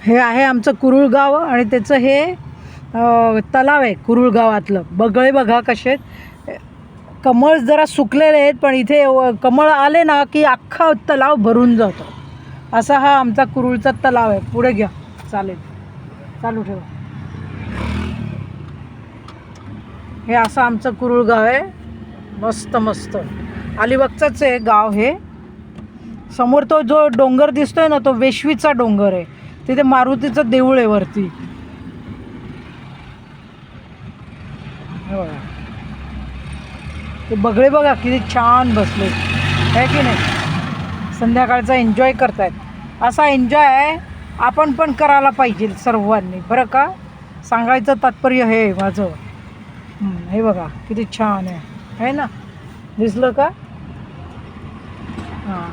हे आहे आमचं कुरुळ गाव आणि त्याचं हे तलाव आहे कुरुळ गावातलं. बगळे बघा कसे आहेत. कमळ जरा सुकलेले आहेत पण इथे कमळ आले ना की अख्खा तलाव भरून जातो. असा हा आमचा कुरुळचा तलाव आहे. पुढे घ्या, चालेल, चालू ठेवा. हे असं आमचं कुरुळ गाव आहे. मस्त मस्त अलिबागचंच आहे गाव हे. समोर तो जो डोंगर दिसतोय ना तो वेशवीचा डोंगर आहे. तिथे मारुतीचं देऊळ आहे वरती. बघा ते बगळे बघा किती छान बसले आहे की नाही. संध्याकाळचा एन्जॉय करतायत. असा एन्जॉय आपण पण करायला पाहिजे सर्वांनी, बरं का. सांगायचं तात्पर्य हे माझं. हे बघा किती छान आहे ना. दिसलं का? हां,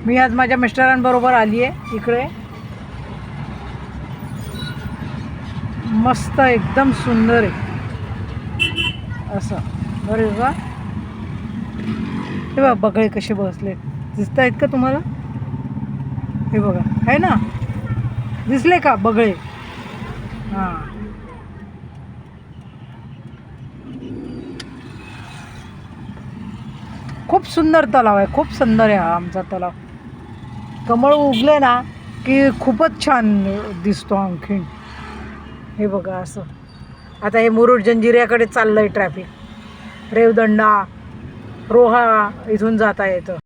मी आज माझ्या मिस्टरांबरोबर आली आहे इकडे. मस्त एकदम सुंदर आहे असं. बरे बघा, हे बघा बगळे कसे बसले, दिसत आहेत का तुम्हाला? हे बघा, आहे ना, दिसले का बगळे? हां, खूप सुंदर तलाव आहे, खूप सुंदर आहे हा आमचा तलाव. कमळ उगले ना की खूपच छान दिसतो आणखीन. हे बघा असं. आता हे मुरुड जंजिऱ्याकडे चाललं आहे ट्रॅफिक. रेवदंडा, रोहा इथून जाता येतं.